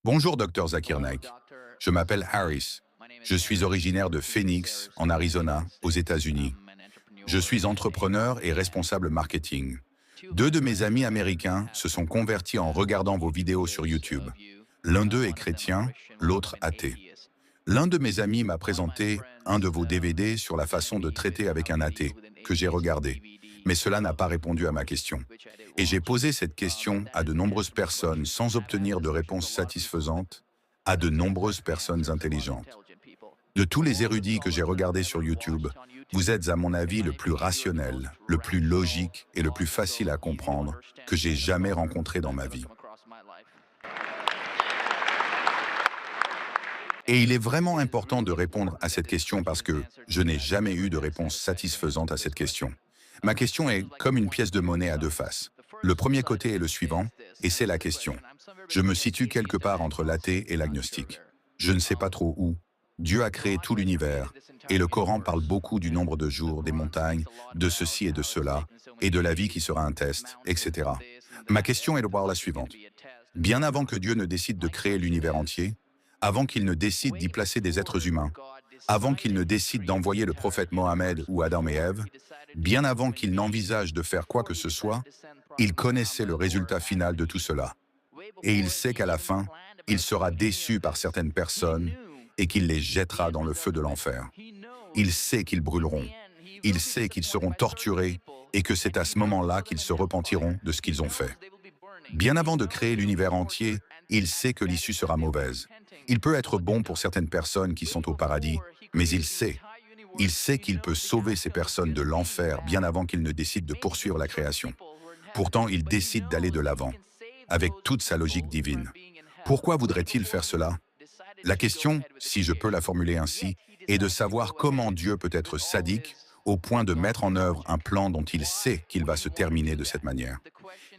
Bonjour, Dr Zakir Naik. Je m'appelle Harris. Je suis originaire de Phoenix, en Arizona, aux États-Unis. Je suis entrepreneur et responsable marketing. Deux de mes amis américains se sont convertis en regardant vos vidéos sur YouTube. L'un d'eux est chrétien, l'autre athée. L'un de mes amis m'a présenté un de vos DVD sur la façon de traiter avec un athée, que j'ai regardé. Mais cela n'a pas répondu à ma question. Et j'ai posé cette question à de nombreuses personnes sans obtenir de réponse satisfaisante, à de nombreuses personnes intelligentes. De tous les érudits que j'ai regardés sur YouTube, vous êtes à mon avis le plus rationnel, le plus logique et le plus facile à comprendre que j'ai jamais rencontré dans ma vie. Et il est vraiment important de répondre à cette question parce que je n'ai jamais eu de réponse satisfaisante à cette question. Ma question est comme une pièce de monnaie à deux faces. Le premier côté est le suivant, et c'est la question. Je me situe quelque part entre l'athée et l'agnostique. Je ne sais pas trop où. Dieu a créé tout l'univers, et le Coran parle beaucoup du nombre de jours, des montagnes, de ceci et de cela, et de la vie qui sera un test, etc. Ma question est de voir la suivante. Bien avant que Dieu ne décide de créer l'univers entier, avant qu'il ne décide d'y placer des êtres humains, avant qu'il ne décide d'envoyer le prophète Mohammed ou Adam et Ève, bien avant qu'il n'envisage de faire quoi que ce soit, il connaissait le résultat final de tout cela. Et il sait qu'à la fin, il sera déçu par certaines personnes et qu'il les jettera dans le feu de l'enfer. Il sait qu'ils brûleront. Il sait qu'ils seront torturés et que c'est à ce moment-là qu'ils se repentiront de ce qu'ils ont fait. Bien avant de créer l'univers entier, il sait que l'issue sera mauvaise. Il peut être bon pour certaines personnes qui sont au paradis, mais il sait qu'il peut sauver ces personnes de l'enfer bien avant qu'il ne décide de poursuivre la création. Pourtant, il décide d'aller de l'avant, avec toute sa logique divine. Pourquoi voudrait-il faire cela? La question, si je peux la formuler ainsi, est de savoir comment Dieu peut être sadique au point de mettre en œuvre un plan dont il sait qu'il va se terminer de cette manière.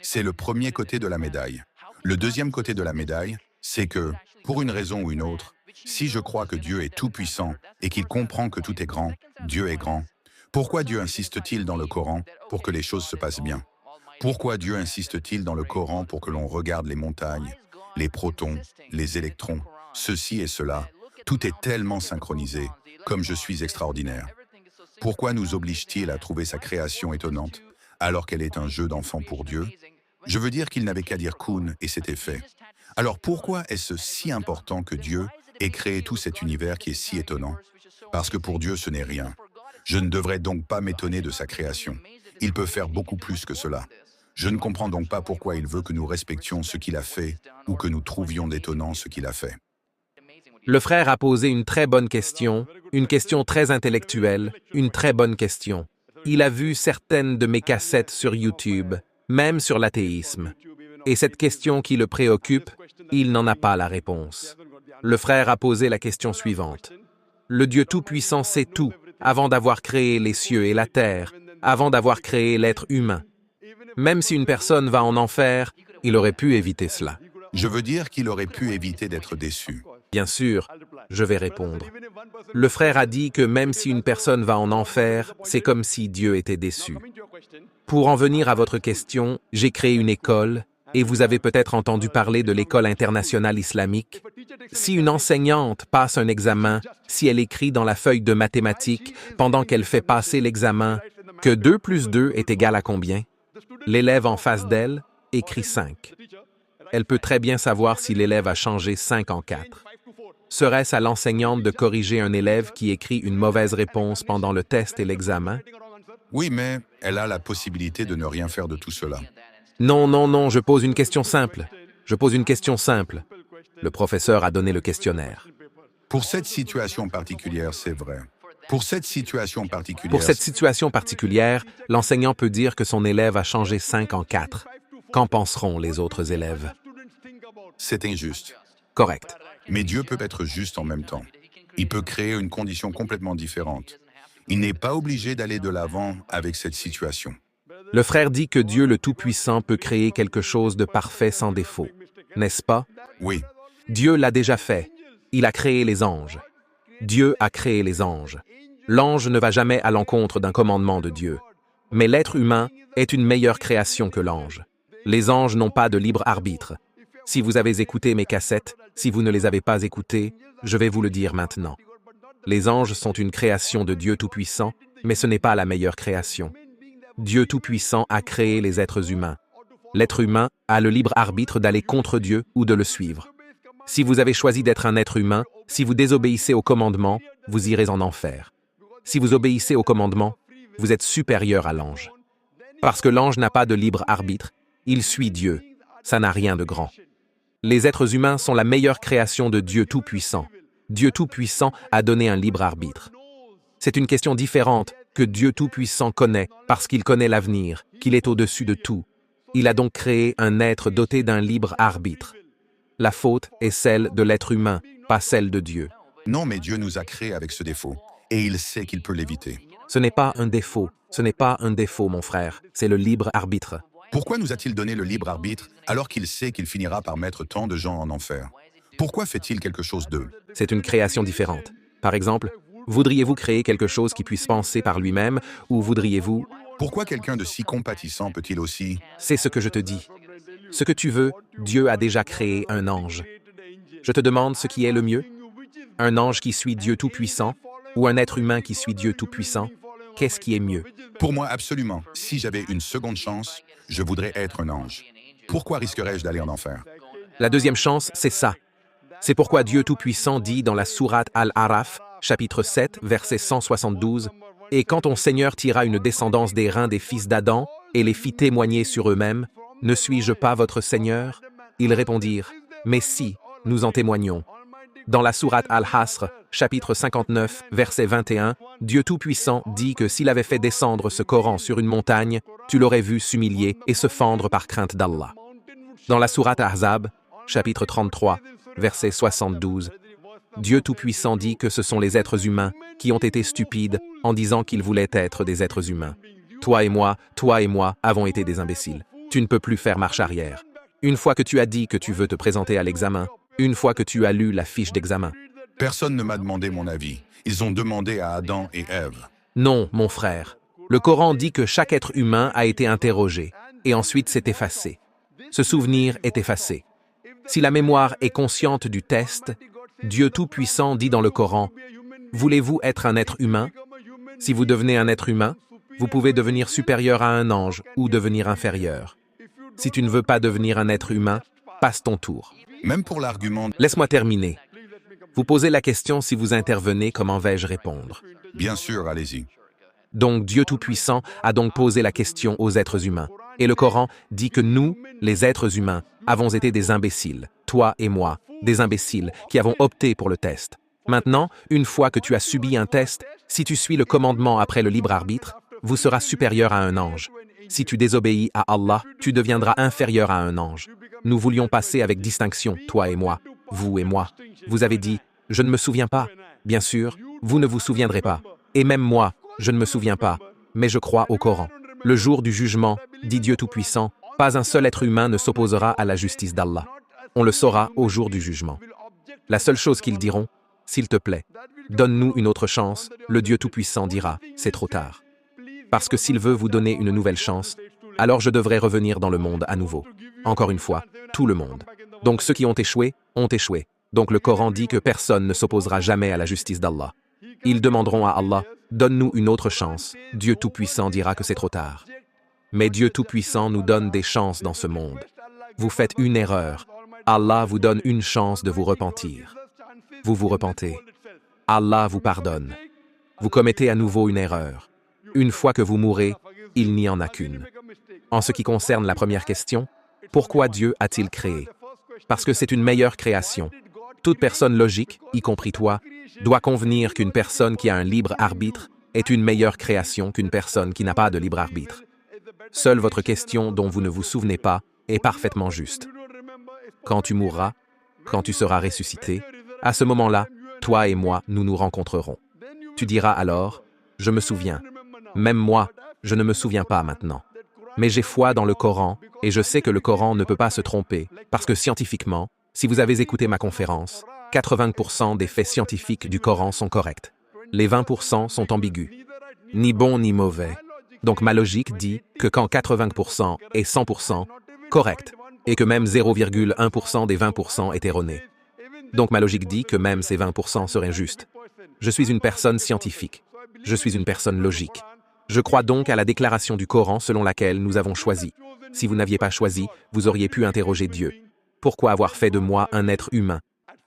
C'est le premier côté de la médaille. Le deuxième côté de la médaille, c'est que, pour une raison ou une autre, si je crois que Dieu est tout-puissant et qu'il comprend que tout est grand, Dieu est grand, pourquoi Dieu insiste-t-il dans le Coran pour que les choses se passent bien? Pourquoi Dieu insiste-t-il dans le Coran pour que l'on regarde les montagnes, les protons, les électrons, ceci et cela? Tout est tellement synchronisé, comme je suis extraordinaire. Pourquoi nous oblige-t-il à trouver sa création étonnante, alors qu'elle est un jeu d'enfant pour Dieu? Je veux dire qu'il n'avait qu'à dire Kun et c'était fait. Alors pourquoi est-ce si important que Dieu ait créé tout cet univers qui est si étonnant? Parce que pour Dieu, ce n'est rien. Je ne devrais donc pas m'étonner de sa création. Il peut faire beaucoup plus que cela. Je ne comprends donc pas pourquoi il veut que nous respections ce qu'il a fait ou que nous trouvions d'étonnant ce qu'il a fait. Le frère a posé une très bonne question, une question très intellectuelle, une très bonne question. Il a vu certaines de mes cassettes sur YouTube, même sur l'athéisme. Et cette question qui le préoccupe, il n'en a pas la réponse. Le frère a posé la question suivante. Le Dieu Tout-Puissant sait tout, avant d'avoir créé les cieux et la terre, avant d'avoir créé l'être humain. Même si une personne va en enfer, il aurait pu éviter cela. Je veux dire qu'il aurait pu éviter d'être déçu. Bien sûr, je vais répondre. Le frère a dit que même si une personne va en enfer, c'est comme si Dieu était déçu. Pour en venir à votre question, j'ai créé une école, et vous avez peut-être entendu parler de l'école internationale islamique. Si une enseignante passe un examen, si elle écrit dans la feuille de mathématiques, pendant qu'elle fait passer l'examen, que 2 plus 2 est égal à combien? L'élève en face d'elle écrit 5. Elle peut très bien savoir si l'élève a changé 5 en 4. Serait-ce à l'enseignante de corriger un élève qui écrit une mauvaise réponse pendant le test et l'examen? Oui, mais elle a la possibilité de ne rien faire de tout cela. Non, je pose une question simple. Je pose une question simple. Le professeur a donné le questionnaire. Pour cette situation particulière, c'est vrai. Pour cette situation particulière, l'enseignant peut dire que son élève a changé 5 en 4. Qu'en penseront les autres élèves? C'est injuste. Correct. Mais Dieu peut être juste en même temps. Il peut créer une condition complètement différente. Il n'est pas obligé d'aller de l'avant avec cette situation. Le frère dit que Dieu le Tout-Puissant peut créer quelque chose de parfait sans défaut. N'est-ce pas? Oui. Dieu l'a déjà fait. Il a créé les anges. Dieu a créé les anges. L'ange ne va jamais à l'encontre d'un commandement de Dieu. Mais l'être humain est une meilleure création que l'ange. Les anges n'ont pas de libre arbitre. Si vous avez écouté mes cassettes, Si vous ne les avez pas écoutés, je vais vous le dire maintenant. Les anges sont une création de Dieu Tout-Puissant, mais ce n'est pas la meilleure création. Dieu Tout-Puissant a créé les êtres humains. L'être humain a le libre arbitre d'aller contre Dieu ou de le suivre. Si vous avez choisi d'être un être humain, si vous désobéissez au commandement, vous irez en enfer. Si vous obéissez au commandement, vous êtes supérieur à l'ange. Parce que l'ange n'a pas de libre arbitre, il suit Dieu. Ça n'a rien de grand. Les êtres humains sont la meilleure création de Dieu Tout-Puissant. Dieu Tout-Puissant a donné un libre arbitre. C'est une question différente que Dieu Tout-Puissant connaît parce qu'il connaît l'avenir, qu'il est au-dessus de tout. Il a donc créé un être doté d'un libre arbitre. La faute est celle de l'être humain, pas celle de Dieu. Non, mais Dieu nous a créés avec ce défaut, et il sait qu'il peut l'éviter. Ce n'est pas un défaut, mon frère, c'est le libre arbitre. Pourquoi nous a-t-il donné le libre arbitre alors qu'il sait qu'il finira par mettre tant de gens en enfer? Pourquoi fait-il quelque chose d'eux? C'est une création différente. Par exemple, voudriez-vous créer quelque chose qui puisse penser par lui-même, ou voudriez-vous... Pourquoi quelqu'un de si compatissant peut-il aussi... C'est ce que je te dis. Ce que tu veux, Dieu a déjà créé un ange. Je te demande ce qui est le mieux? Un ange qui suit Dieu Tout-Puissant, ou un être humain qui suit Dieu Tout-Puissant? Qu'est-ce qui est mieux? Pour moi, absolument. Si j'avais une seconde chance, je voudrais être un ange. Pourquoi risquerais-je d'aller en enfer? La deuxième chance, c'est ça. C'est pourquoi Dieu Tout-Puissant dit dans la sourate Al-Araf, chapitre 7, verset 172, « Et quand ton Seigneur tira une descendance des reins des fils d'Adam et les fit témoigner sur eux-mêmes, ne suis-je pas votre Seigneur? Ils répondirent, « Mais si, nous en témoignons. » Dans la sourate Al-Hasr, chapitre 59, verset 21, Dieu Tout-Puissant dit que s'il avait fait descendre ce Coran sur une montagne, tu l'aurais vu s'humilier et se fendre par crainte d'Allah. Dans la sourate Ahzab, chapitre 33, verset 72, Dieu Tout-Puissant dit que ce sont les êtres humains qui ont été stupides en disant qu'ils voulaient être des êtres humains. Toi et moi avons été des imbéciles. Tu ne peux plus faire marche arrière. Une fois que tu as dit que tu veux te présenter à l'examen, une fois que tu as lu la fiche d'examen. Personne ne m'a demandé mon avis. Ils ont demandé à Adam et Ève. Non, mon frère. Le Coran dit que chaque être humain a été interrogé, et ensuite s'est effacé. Ce souvenir est effacé. Si la mémoire est consciente du test, Dieu Tout-Puissant dit dans le Coran, « Voulez-vous être un être humain? Si vous devenez un être humain, vous pouvez devenir supérieur à un ange ou devenir inférieur. Si tu ne veux pas devenir un être humain, passe ton tour. » Même pour l'argument... Laisse-moi terminer. Vous posez la question si vous intervenez, comment vais-je répondre? Bien sûr, allez-y. Donc Dieu Tout-Puissant a donc posé la question aux êtres humains. Et le Coran dit que nous, les êtres humains, avons été des imbéciles, toi et moi, des imbéciles qui avons opté pour le test. Maintenant, une fois que tu as subi un test, si tu suis le commandement après le libre arbitre, vous seras supérieur à un ange. Si tu désobéis à Allah, tu deviendras inférieur à un ange. Nous voulions passer avec distinction, toi et moi, vous et moi. Vous avez dit, je ne me souviens pas. Bien sûr, vous ne vous souviendrez pas. Et même moi, je ne me souviens pas. Mais je crois au Coran. Le jour du jugement, dit Dieu Tout-Puissant, pas un seul être humain ne s'opposera à la justice d'Allah. On le saura au jour du jugement. La seule chose qu'ils diront, s'il te plaît, donne-nous une autre chance, le Dieu Tout-Puissant dira, c'est trop tard. Parce que s'il veut vous donner une nouvelle chance, alors je devrais revenir dans le monde à nouveau. Encore une fois, tout le monde. Donc ceux qui ont échoué, ont échoué. Donc le Coran dit que personne ne s'opposera jamais à la justice d'Allah. Ils demanderont à Allah, donne-nous une autre chance. Dieu Tout-Puissant dira que c'est trop tard. Mais Dieu Tout-Puissant nous donne des chances dans ce monde. Vous faites une erreur. Allah vous donne une chance de vous repentir. Vous vous repentez. Allah vous pardonne. Vous commettez à nouveau une erreur. Une fois que vous mourrez, il n'y en a qu'une. En ce qui concerne la première question, pourquoi Dieu a-t-il créé? Parce que c'est une meilleure création. Toute personne logique, y compris toi, doit convenir qu'une personne qui a un libre arbitre est une meilleure création qu'une personne qui n'a pas de libre arbitre. Seule votre question dont vous ne vous souvenez pas est parfaitement juste. Quand tu mourras, quand tu seras ressuscité, à ce moment-là, toi et moi, nous nous rencontrerons. Tu diras alors, « Je me souviens. Même moi, je ne me souviens pas maintenant. Mais j'ai foi dans le Coran et je sais que le Coran ne peut pas se tromper parce que scientifiquement, si vous avez écouté ma conférence, 80% des faits scientifiques du Coran sont corrects. Les 20% sont ambigus. Ni bon ni mauvais. Donc ma logique dit que quand 80% est 100% correct et que même 0,1% des 20% est erroné. Donc ma logique dit que même ces 20% seraient justes. Je suis une personne scientifique. Je suis une personne logique. Je crois donc à la déclaration du Coran selon laquelle nous avons choisi. Si vous n'aviez pas choisi, vous auriez pu interroger Dieu. Pourquoi avoir fait de moi un être humain?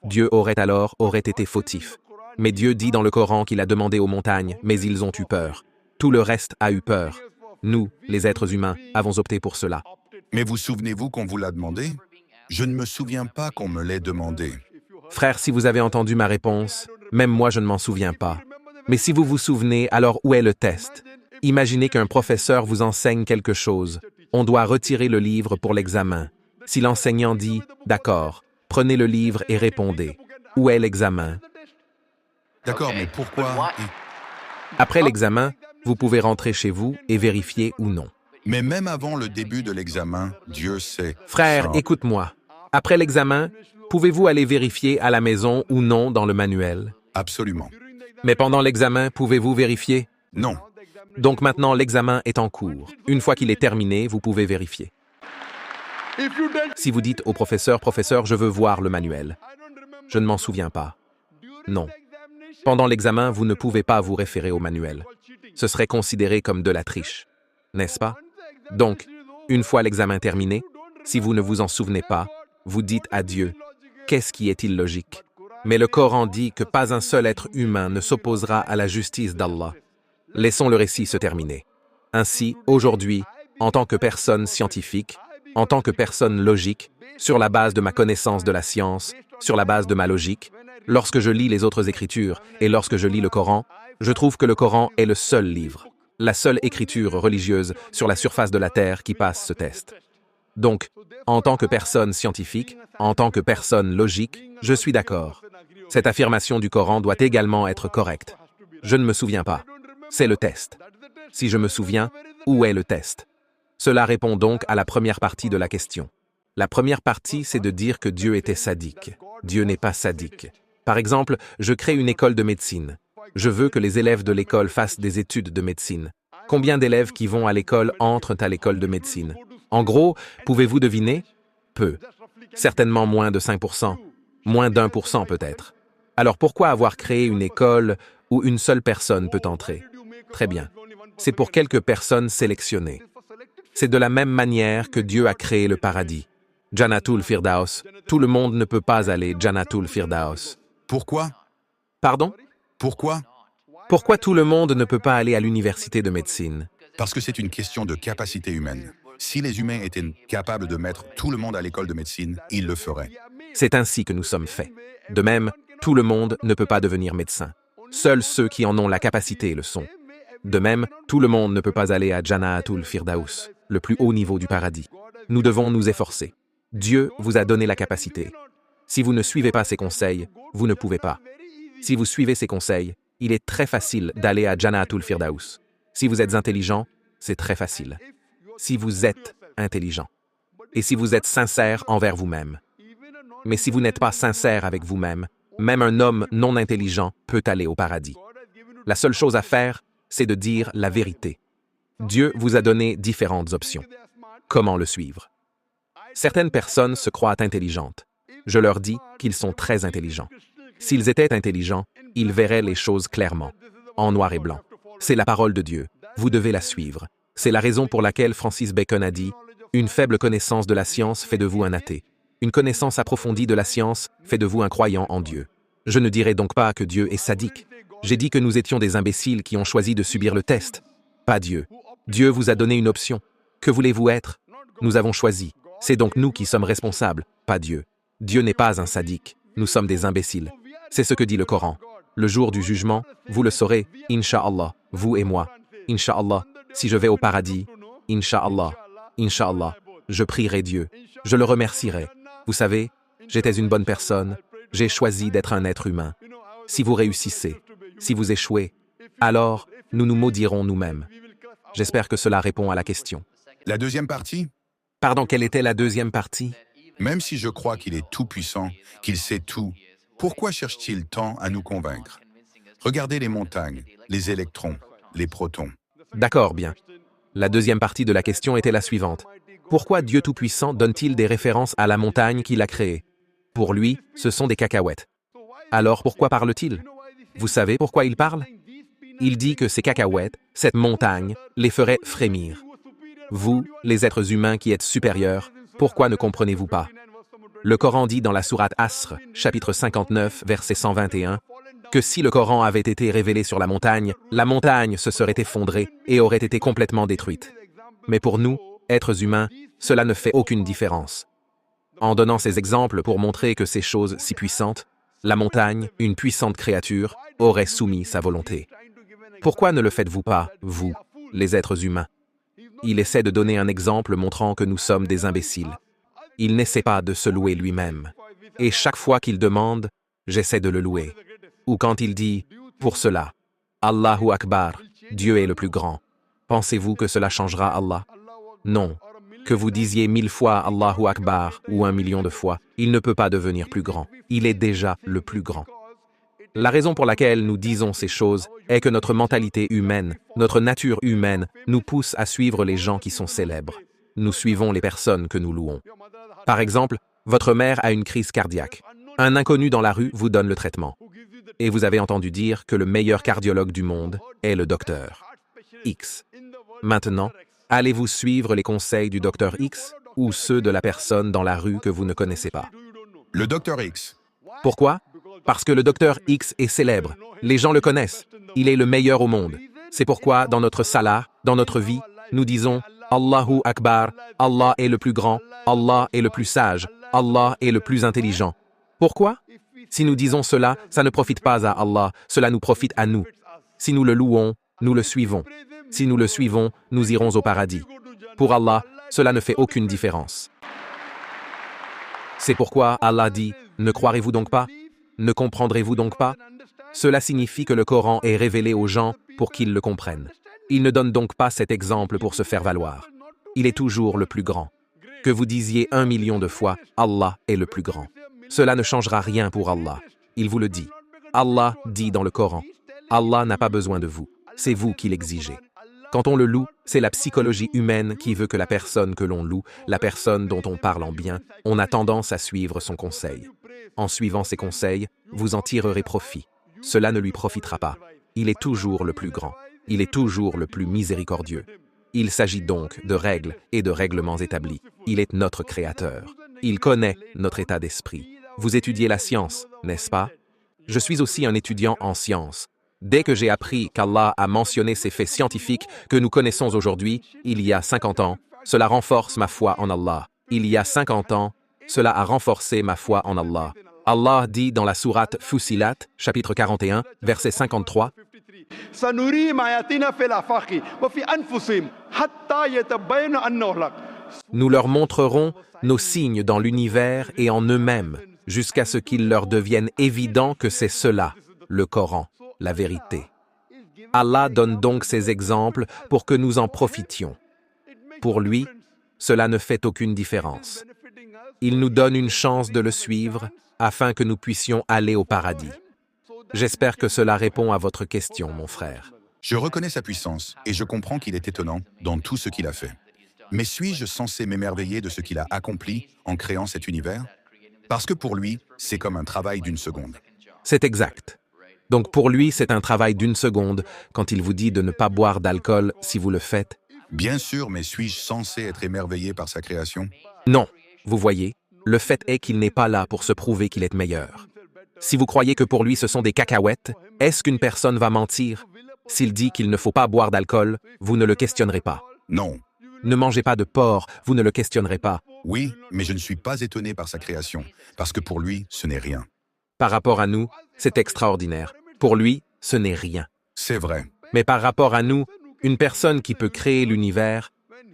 Dieu aurait été fautif. Mais Dieu dit dans le Coran qu'il a demandé aux montagnes, mais ils ont eu peur. Tout le reste a eu peur. Nous, les êtres humains, avons opté pour cela. Mais vous souvenez-vous qu'on vous l'a demandé? Je ne me souviens pas qu'on me l'ait demandé. Frère, si vous avez entendu ma réponse, même moi je ne m'en souviens pas. Mais si vous vous souvenez, alors où est le test? Imaginez qu'un professeur vous enseigne quelque chose. On doit retirer le livre pour l'examen. Si l'enseignant dit « D'accord, prenez le livre et répondez », où est l'examen? D'accord, mais pourquoi? Après l'examen, vous pouvez rentrer chez vous et vérifier ou non. Mais même avant le début de l'examen, Dieu sait. Frère, écoute-moi. Après l'examen, pouvez-vous aller vérifier à la maison ou non dans le manuel? Absolument. Mais pendant l'examen, pouvez-vous vérifier? Non. Donc maintenant, l'examen est en cours. Une fois qu'il est terminé, vous pouvez vérifier. Si vous dites au professeur, « Professeur, je veux voir le manuel », je ne m'en souviens pas. Non. Pendant l'examen, vous ne pouvez pas vous référer au manuel. Ce serait considéré comme de la triche, n'est-ce pas? Donc, une fois l'examen terminé, si vous ne vous en souvenez pas, vous dites à Dieu, « Qu'est-ce qui est illogique ?» Mais le Coran dit que pas un seul être humain ne s'opposera à la justice d'Allah. Laissons le récit se terminer. Ainsi, aujourd'hui, en tant que personne scientifique, en tant que personne logique, sur la base de ma connaissance de la science, sur la base de ma logique, lorsque je lis les autres écritures et lorsque je lis le Coran, je trouve que le Coran est le seul livre, la seule écriture religieuse sur la surface de la terre qui passe ce test. Donc, en tant que personne scientifique, en tant que personne logique, je suis d'accord. Cette affirmation du Coran doit également être correcte. Je ne me souviens pas. C'est le test. Si je me souviens, où est le test? Cela répond donc à la première partie de la question. La première partie, c'est de dire que Dieu était sadique. Dieu n'est pas sadique. Par exemple, je crée une école de médecine. Je veux que les élèves de l'école fassent des études de médecine. Combien d'élèves qui vont à l'école entrent à l'école de médecine? En gros, pouvez-vous deviner? Peu. Certainement moins de 5%. Moins d'1% peut-être. Alors pourquoi avoir créé une école où une seule personne peut entrer? Très bien. C'est pour quelques personnes sélectionnées. C'est de la même manière que Dieu a créé le paradis. Jannatul Firdaus. Tout le monde ne peut pas aller Jannatul Firdaus. Pourquoi? Pardon? Pourquoi? Pourquoi tout le monde ne peut pas aller à l'université de médecine? Parce que c'est une question de capacité humaine. Si les humains étaient capables de mettre tout le monde à l'école de médecine, ils le feraient. C'est ainsi que nous sommes faits. De même, tout le monde ne peut pas devenir médecin. Seuls ceux qui en ont la capacité le sont. De même, tout le monde ne peut pas aller à Jannatul Firdaus, le plus haut niveau du paradis. Nous devons nous efforcer. Dieu vous a donné la capacité. Si vous ne suivez pas ses conseils, vous ne pouvez pas. Si vous suivez ses conseils, il est très facile d'aller à Jannatul Firdaus. Si vous êtes intelligent, c'est très facile. Si vous êtes intelligent. Et si vous êtes sincère envers vous-même. Mais si vous n'êtes pas sincère avec vous-même, même un homme non intelligent peut aller au paradis. La seule chose à faire, c'est de dire la vérité. Dieu vous a donné différentes options. Comment le suivre? Certaines personnes se croient intelligentes. Je leur dis qu'ils sont très intelligents. S'ils étaient intelligents, ils verraient les choses clairement, en noir et blanc. C'est la parole de Dieu. Vous devez la suivre. C'est la raison pour laquelle Francis Bacon a dit « Une faible connaissance de la science fait de vous un athée. Une connaissance approfondie de la science fait de vous un croyant en Dieu. » Je ne dirai donc pas que Dieu est sadique. J'ai dit que nous étions des imbéciles qui ont choisi de subir le test. Pas Dieu. Dieu vous a donné une option. Que voulez-vous être? Nous avons choisi. C'est donc nous qui sommes responsables, pas Dieu. Dieu n'est pas un sadique. Nous sommes des imbéciles. C'est ce que dit le Coran. Le jour du jugement, vous le saurez, Inch'Allah, vous et moi. Inch'Allah, si je vais au paradis, Inch'Allah, Inch'Allah, je prierai Dieu. Je le remercierai. Vous savez, j'étais une bonne personne. J'ai choisi d'être un être humain. Si vous réussissez, si vous échouez, alors nous nous maudirons nous-mêmes. J'espère que cela répond à la question. La deuxième partie? Pardon, quelle était la deuxième partie? Même si je crois qu'il est tout-puissant, qu'il sait tout, pourquoi cherche-t-il tant à nous convaincre? Regardez les montagnes, les électrons, les protons. D'accord, bien. La deuxième partie de la question était la suivante. Pourquoi Dieu Tout-Puissant donne-t-il des références à la montagne qu'il a créée? Pour lui, ce sont des cacahuètes. Alors pourquoi parle-t-il? Vous savez pourquoi il parle? Il dit que ces cacahuètes, cette montagne, les ferait frémir. Vous, les êtres humains qui êtes supérieurs, pourquoi ne comprenez-vous pas? Le Coran dit dans la sourate Asr, chapitre 59, verset 121, que si le Coran avait été révélé sur la montagne se serait effondrée et aurait été complètement détruite. Mais pour nous, êtres humains, cela ne fait aucune différence. En donnant ces exemples pour montrer que ces choses si puissantes, la montagne, une puissante créature, aurait soumis sa volonté. Pourquoi ne le faites-vous pas, vous, les êtres humains? Il essaie de donner un exemple montrant que nous sommes des imbéciles. Il n'essaie pas de se louer lui-même. Et chaque fois qu'il demande, j'essaie de le louer. Ou quand il dit, pour cela, Allahu Akbar, Dieu est le plus grand. Pensez-vous que cela changera Allah? Non. Que vous disiez 1000 fois Allahu Akbar ou 1 million de fois, il ne peut pas devenir plus grand. Il est déjà le plus grand. La raison pour laquelle nous disons ces choses est que notre mentalité humaine, notre nature humaine, nous pousse à suivre les gens qui sont célèbres. Nous suivons les personnes que nous louons. Par exemple, votre mère a une crise cardiaque. Un inconnu dans la rue vous donne le traitement. Et vous avez entendu dire que le meilleur cardiologue du monde est le docteur X. Maintenant, allez-vous suivre les conseils du docteur X ou ceux de la personne dans la rue que vous ne connaissez pas? Le docteur X. Pourquoi? Parce que le docteur X est célèbre. Les gens le connaissent. Il est le meilleur au monde. C'est pourquoi, dans notre salat, dans notre vie, nous disons Allahu Akbar, Allah est le plus grand, Allah est le plus sage, Allah est le plus intelligent. Pourquoi? Si nous disons cela, ça ne profite pas à Allah, cela nous profite à nous. Si nous le louons, nous le suivons. Si nous le suivons, nous irons au paradis. Pour Allah, cela ne fait aucune différence. C'est pourquoi Allah dit, ne croirez-vous donc pas? Ne comprendrez-vous donc pas? Cela signifie que le Coran est révélé aux gens pour qu'ils le comprennent. Il ne donne donc pas cet exemple pour se faire valoir. Il est toujours le plus grand. Que vous disiez 1 million de fois, Allah est le plus grand. Cela ne changera rien pour Allah. Il vous le dit. Allah dit dans le Coran, Allah n'a pas besoin de vous. C'est vous qui l'exigez. Quand on le loue, c'est la psychologie humaine qui veut que la personne que l'on loue, la personne dont on parle en bien, on a tendance à suivre son conseil. En suivant ses conseils, vous en tirerez profit. Cela ne lui profitera pas. Il est toujours le plus grand. Il est toujours le plus miséricordieux. Il s'agit donc de règles et de règlements établis. Il est notre créateur. Il connaît notre état d'esprit. Vous étudiez la science, n'est-ce pas? Je suis aussi un étudiant en sciences. Dès que j'ai appris qu'Allah a mentionné ces faits scientifiques que nous connaissons aujourd'hui, il y a 50 ans, cela renforce ma foi en Allah. Il y a 50 ans, cela a renforcé ma foi en Allah. Allah dit dans la sourate Fussilat, chapitre 41, verset 53, nous leur montrerons nos signes dans l'univers et en eux-mêmes, jusqu'à ce qu'il leur devienne évident que c'est cela, le Coran, la vérité. Allah donne donc ces exemples pour que nous en profitions. Pour lui, cela ne fait aucune différence. Il nous donne une chance de le suivre afin que nous puissions aller au paradis. J'espère que cela répond à votre question, mon frère. Je reconnais sa puissance et je comprends qu'il est étonnant dans tout ce qu'il a fait. Mais suis-je censé m'émerveiller de ce qu'il a accompli en créant cet univers? Parce que pour lui, c'est comme un travail d'une seconde. C'est exact. Donc pour lui, c'est un travail d'une seconde quand il vous dit de ne pas boire d'alcool si vous le faites. Bien sûr, mais suis-je censé être émerveillé par sa création? Non, vous voyez, le fait est qu'il n'est pas là pour se prouver qu'il est meilleur. Si vous croyez que pour lui ce sont des cacahuètes, est-ce qu'une personne va mentir? S'il dit qu'il ne faut pas boire d'alcool, vous ne le questionnerez pas. Non. Ne mangez pas de porc, vous ne le questionnerez pas. Oui, mais je ne suis pas étonné par sa création, parce que pour lui, ce n'est rien. Par rapport à nous, c'est extraordinaire. Pour lui, ce n'est rien. C'est vrai. Mais par rapport à nous, une personne qui peut créer l'univers,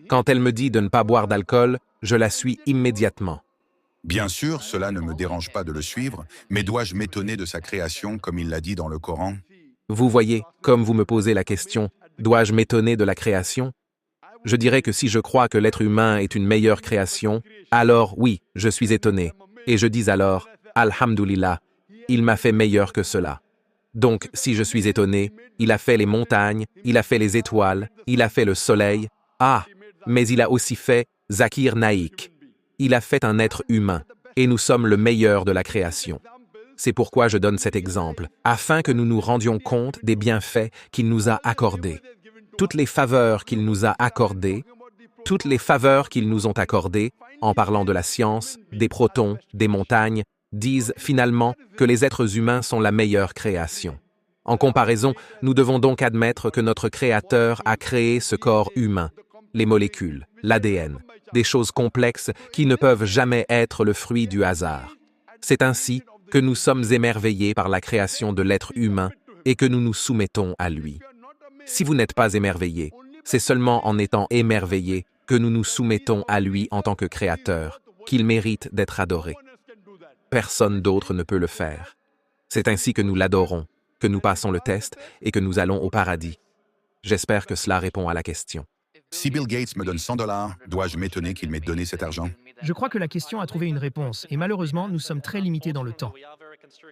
quand elle me dit de ne pas boire d'alcool, je la suis immédiatement. Bien sûr, cela ne me dérange pas de le suivre, mais dois-je m'étonner de sa création comme il l'a dit dans le Coran? Vous voyez, comme vous me posez la question, dois-je m'étonner de la création? Je dirais que si je crois que l'être humain est une meilleure création, alors oui, je suis étonné. Et je dis alors, Alhamdulillah, il m'a fait meilleur que cela. Donc, si je suis étonné, il a fait les montagnes, il a fait les étoiles, il a fait le soleil. Ah, mais il a aussi fait Zakir Naik. Il a fait un être humain. et nous sommes le meilleur de la création. C'est pourquoi je donne cet exemple, afin que nous nous rendions compte des bienfaits qu'il nous a accordés. Toutes les faveurs qu'il nous a accordées, toutes les faveurs qu'ils nous ont accordées, en parlant de la science, des protons, des montagnes, disent finalement que les êtres humains sont la meilleure création. En comparaison, nous devons donc admettre que notre Créateur a créé ce corps humain, les molécules, l'ADN, des choses complexes qui ne peuvent jamais être le fruit du hasard. C'est ainsi que nous sommes émerveillés par la création de l'être humain et que nous nous soumettons à lui. Si vous n'êtes pas émerveillés, c'est seulement en étant émerveillés que nous nous soumettons à lui en tant que Créateur, qu'il mérite d'être adoré. Personne d'autre ne peut le faire. C'est ainsi que nous l'adorons, que nous passons le test et que nous allons au paradis. J'espère que cela répond à la question. Si Bill Gates me donne 100 $, dois-je m'étonner qu'il m'ait donné cet argent? Je crois que la question a trouvé une réponse, et malheureusement, nous sommes très limités dans le temps.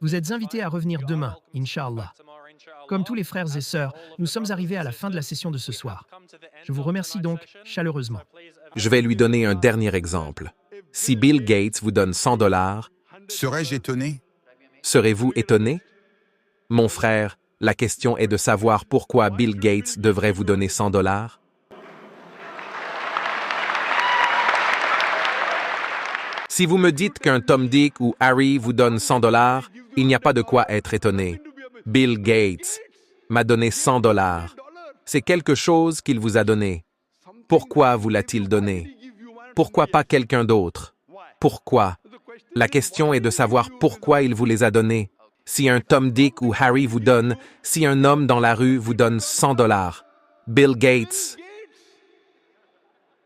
Vous êtes invités à revenir demain, Inch'Allah. Comme tous les frères et sœurs, nous sommes arrivés à la fin de la session de ce soir. Je vous remercie donc chaleureusement. Je vais lui donner un dernier exemple. Si Bill Gates vous donne 100 $, Serais-je étonné? serez-vous étonné? Mon frère, la question est de savoir pourquoi Bill Gates devrait vous donner 100 $. Si vous me dites qu'un Tom Dick ou Harry vous donne 100 $, il n'y a pas de quoi être étonné. Bill Gates m'a donné 100 $. C'est quelque chose qu'il vous a donné. Pourquoi vous l'a-t-il donné? Pourquoi pas quelqu'un d'autre? Pourquoi? La question est de savoir pourquoi il vous les a donnés. Si un Tom Dick ou Harry vous donne, si un homme dans la rue vous donne 100 $, Bill Gates.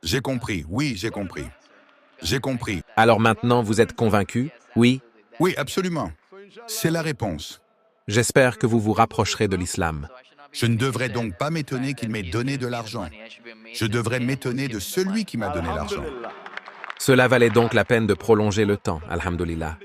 J'ai compris, oui, j'ai compris. J'ai compris. Alors maintenant, vous êtes convaincu? Oui? Oui, absolument. C'est la réponse. J'espère que vous vous rapprocherez de l'islam. Je ne devrais donc pas m'étonner qu'il m'ait donné de l'argent. Je devrais m'étonner de celui qui m'a donné l'argent. Cela valait donc la peine de prolonger le temps, alhamdoulilah.